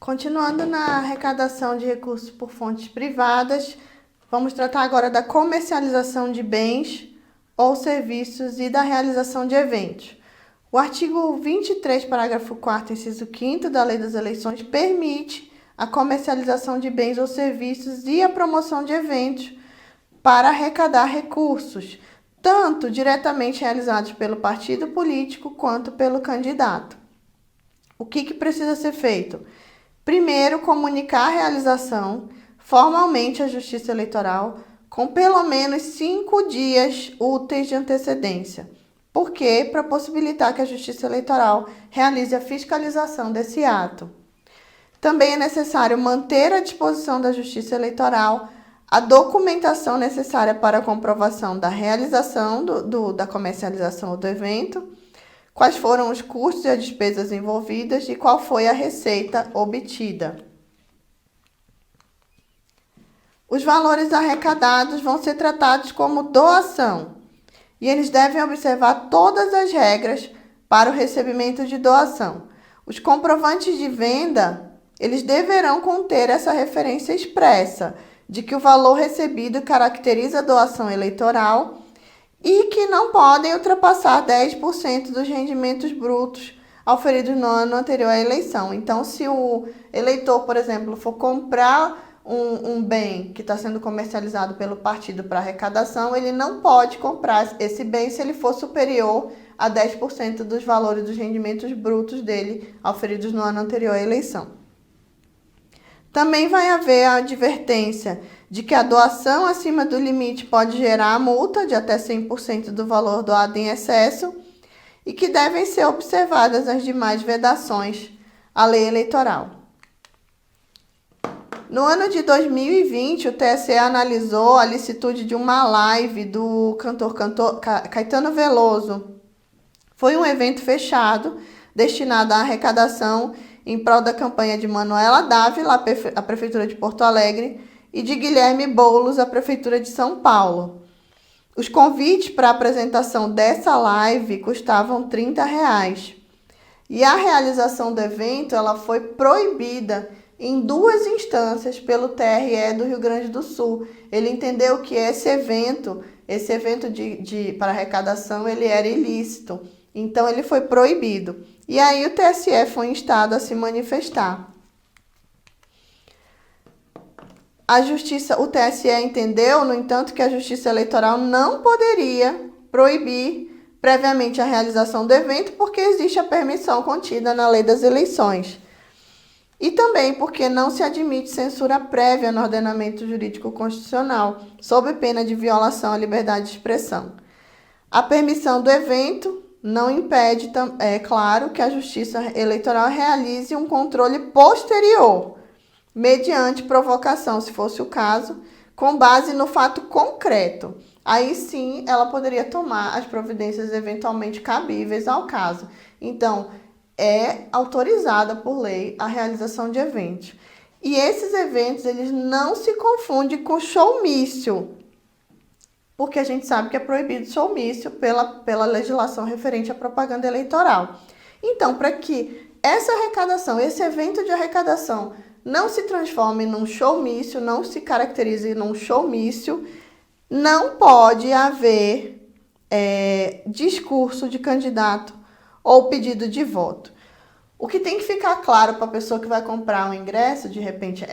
Continuando na arrecadação de recursos por fontes privadas, vamos tratar agora da comercialização de bens ou serviços e da realização de eventos. O artigo 23, parágrafo 4º, inciso 5º da Lei das Eleições permite a comercialização de bens ou serviços e a promoção de eventos para arrecadar recursos, tanto diretamente realizados pelo partido político quanto pelo candidato. O que precisa ser feito? Primeiro, comunicar a realização formalmente à Justiça Eleitoral com pelo menos 5 dias úteis de antecedência. Por quê? Para possibilitar que a Justiça Eleitoral realize a fiscalização desse ato. Também é necessário manter à disposição da Justiça Eleitoral a documentação necessária para a comprovação da realização da comercialização do evento, quais foram os custos e as despesas envolvidas e qual foi a receita obtida. Os valores arrecadados vão ser tratados como doação e eles devem observar todas as regras para o recebimento de doação. Os comprovantes de venda, eles deverão conter essa referência expressa de que o valor recebido caracteriza a doação eleitoral e que não podem ultrapassar 10% dos rendimentos brutos auferidos no ano anterior à eleição. Então, se o eleitor, por exemplo, for comprar um bem que está sendo comercializado pelo partido para arrecadação, ele não pode comprar esse bem se ele for superior a 10% dos valores dos rendimentos brutos dele auferidos no ano anterior à eleição. Também vai haver a advertência de que a doação acima do limite pode gerar multa de até 100% do valor doado em excesso e que devem ser observadas as demais vedações à lei eleitoral. No ano de 2020, o TSE analisou a licitude de uma live do cantor Caetano Veloso. Foi um evento fechado, destinado à arrecadação em prol da campanha de Manuela Dávila, a Prefeitura de Porto Alegre, e de Guilherme Boulos, a Prefeitura de São Paulo. Os convites para a apresentação dessa live custavam R$30. E a realização do evento ela foi proibida em 2 instâncias pelo TRE do Rio Grande do Sul. Ele entendeu que esse evento para arrecadação, ele era ilícito. Então, ele foi proibido. E aí, o TSE foi instado a se manifestar. O TSE entendeu, no entanto, que a Justiça Eleitoral não poderia proibir previamente a realização do evento, porque existe a permissão contida na Lei das Eleições. E também porque não se admite censura prévia no ordenamento jurídico constitucional, sob pena de violação à liberdade de expressão. A permissão do evento não impede, é claro, que a Justiça Eleitoral realize um controle posterior, mediante provocação, se fosse o caso, com base no fato concreto. Aí sim, ela poderia tomar as providências eventualmente cabíveis ao caso. Então, é autorizada por lei a realização de eventos. E esses eventos, eles não se confundem com showmício, porque a gente sabe que é proibido showmício pela legislação referente à propaganda eleitoral. Então, para que essa arrecadação, esse evento de arrecadação não se transforme num showmício, não se caracterize num showmício, não pode haver discurso de candidato ou pedido de voto. O que tem que ficar claro para a pessoa que vai comprar um ingresso, de repente,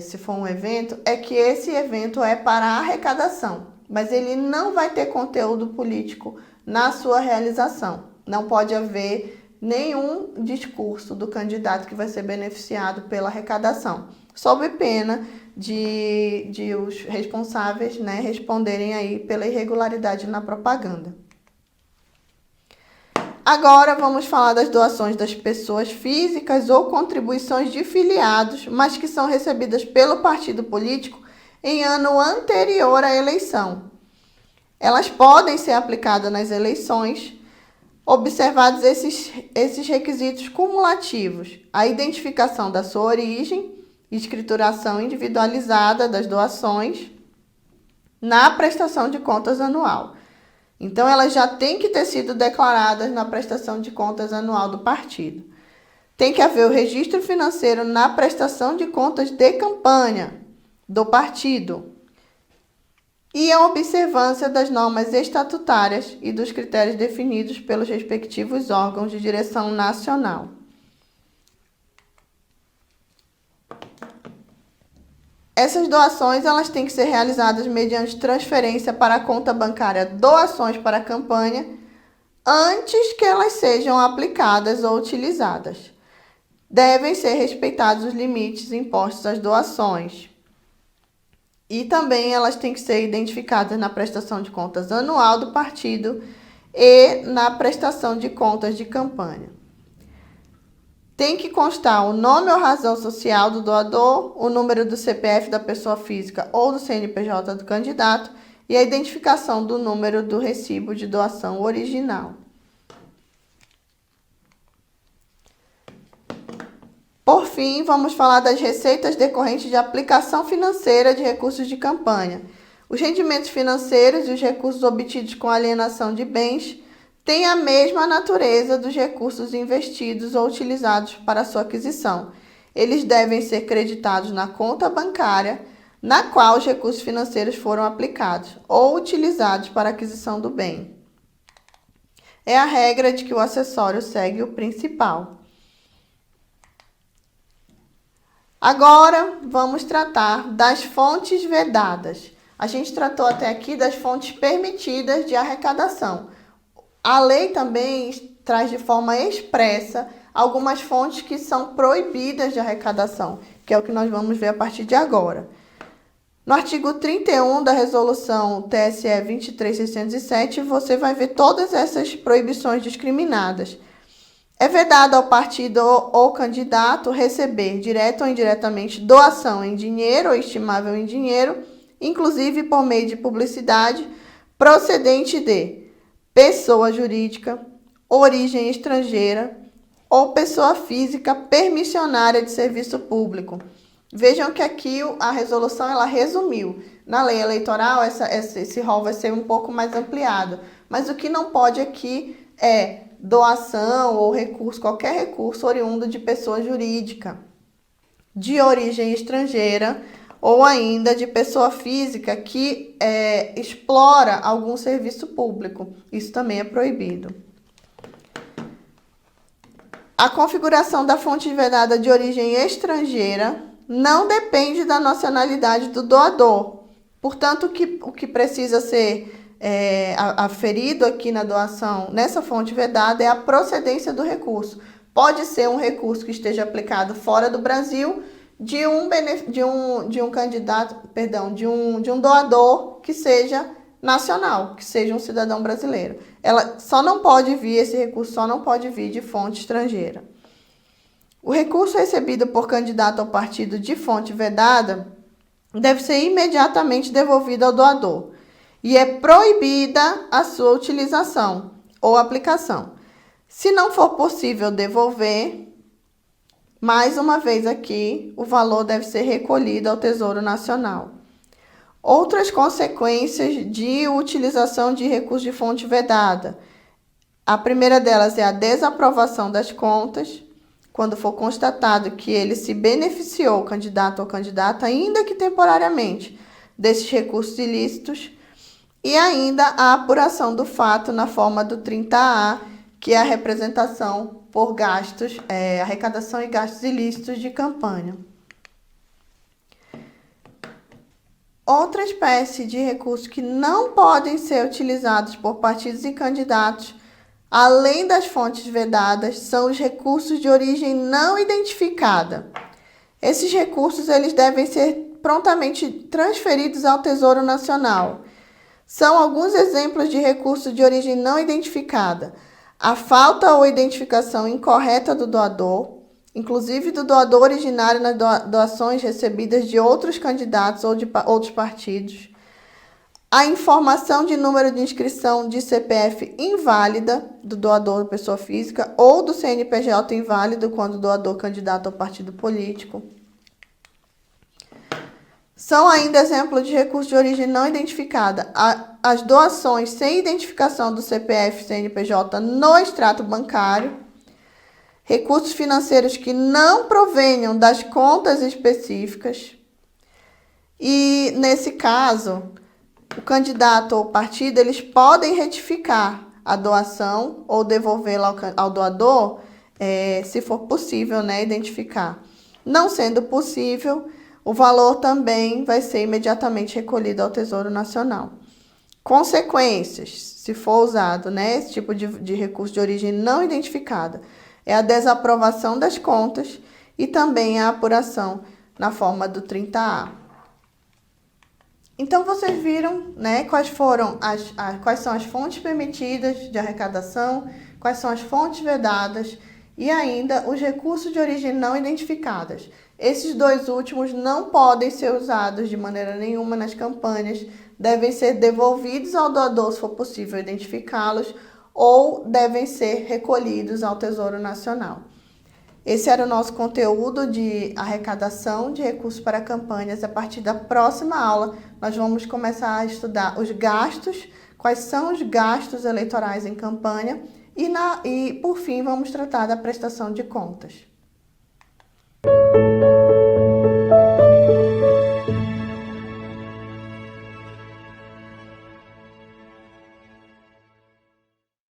se for um evento, é que esse evento é para arrecadação, mas ele não vai ter conteúdo político na sua realização. Não pode haver nenhum discurso do candidato que vai ser beneficiado pela arrecadação, sob pena de os responsáveis, responderem aí pela irregularidade na propaganda. Agora vamos falar das doações das pessoas físicas ou contribuições de filiados, mas que são recebidas pelo partido político em ano anterior à eleição. Elas podem ser aplicadas nas eleições, observados esses requisitos cumulativos: a identificação da sua origem, escrituração individualizada das doações na prestação de contas anual. Então, elas já têm que ter sido declaradas na prestação de contas anual do partido. Tem que haver o registro financeiro na prestação de contas de campanha do partido e a observância das normas estatutárias e dos critérios definidos pelos respectivos órgãos de direção nacional. Essas doações elas têm que ser realizadas mediante transferência para a conta bancária Doações para a Campanha antes que elas sejam aplicadas ou utilizadas. Devem ser respeitados os limites impostos às doações. E também elas têm que ser identificadas na prestação de contas anual do partido e na prestação de contas de campanha. Tem que constar o nome ou razão social do doador, o número do CPF da pessoa física ou do CNPJ do candidato e a identificação do número do recibo de doação original. Por fim, vamos falar das receitas decorrentes de aplicação financeira de recursos de campanha. Os rendimentos financeiros e os recursos obtidos com alienação de bens têm a mesma natureza dos recursos investidos ou utilizados para sua aquisição. Eles devem ser creditados na conta bancária na qual os recursos financeiros foram aplicados ou utilizados para a aquisição do bem. É a regra de que o acessório segue o principal. Agora, vamos tratar das fontes vedadas. A gente tratou até aqui das fontes permitidas de arrecadação. A lei também traz de forma expressa algumas fontes que são proibidas de arrecadação, que é o que nós vamos ver a partir de agora. No artigo 31 da resolução TSE 23607, você vai ver todas essas proibições discriminadas. É vedado ao partido ou candidato receber, direto ou indiretamente, doação em dinheiro ou estimável em dinheiro, inclusive por meio de publicidade, procedente de pessoa jurídica, origem estrangeira ou pessoa física permissionária de serviço público. Vejam que aqui a resolução ela resumiu. Na lei eleitoral, esse rol vai ser um pouco mais ampliado. Mas o que não pode aqui é doação ou recurso, qualquer recurso oriundo de pessoa jurídica, de origem estrangeira ou ainda de pessoa física que explora algum serviço público. Isso também é proibido. A configuração da fonte vedada de origem estrangeira não depende da nacionalidade do doador. Portanto, o que precisa ser aferido aqui na doação, nessa fonte vedada, é a procedência do recurso. Pode ser um recurso que esteja aplicado fora do Brasil de um candidato, perdão, de um doador que seja nacional, que seja um cidadão brasileiro. Esse recurso só não pode vir de fonte estrangeira. O recurso recebido por candidato ao partido de fonte vedada deve ser imediatamente devolvido ao doador. E é proibida a sua utilização ou aplicação. Se não for possível devolver, mais uma vez aqui, o valor deve ser recolhido ao Tesouro Nacional. Outras consequências de utilização de recursos de fonte vedada. A primeira delas é a desaprovação das contas, quando for constatado que ele se beneficiou, o candidato ou candidata, ainda que temporariamente, desses recursos ilícitos. E ainda a apuração do fato na forma do 30A, que é a representação por gastos, arrecadação e gastos ilícitos de campanha. Outra espécie de recursos que não podem ser utilizados por partidos e candidatos, além das fontes vedadas, são os recursos de origem não identificada. Esses recursos eles devem ser prontamente transferidos ao Tesouro Nacional. São alguns exemplos de recursos de origem não identificada. A falta ou identificação incorreta do doador, inclusive do doador originário nas doações recebidas de outros candidatos ou de outros partidos. A informação de número de inscrição de CPF inválida do doador pessoa física ou do CNPJ inválido quando o doador candidato ao partido político. São ainda exemplos de recursos de origem não identificada. As doações sem identificação do CPF e CNPJ no extrato bancário recursos financeiros que não provenham das contas específicas. E, nesse caso, o candidato ou o partido, eles podem retificar a doação ou devolvê-la ao doador, se for possível, né, identificar. Não sendo possível, o valor também vai ser imediatamente recolhido ao Tesouro Nacional. Consequências, se for usado, né, esse tipo de recurso de origem não identificada, é a desaprovação das contas e também a apuração na forma do 30A. Então, vocês viram, né, quais são as fontes permitidas de arrecadação, quais são as fontes vedadas e ainda os recursos de origem não identificadas. Esses dois últimos não podem ser usados de maneira nenhuma nas campanhas, devem ser devolvidos ao doador se for possível identificá-los ou devem ser recolhidos ao Tesouro Nacional. Esse era o nosso conteúdo de arrecadação de recursos para campanhas. A partir da próxima aula, nós vamos começar a estudar os gastos, quais são os gastos eleitorais em campanha e por fim, vamos tratar da prestação de contas.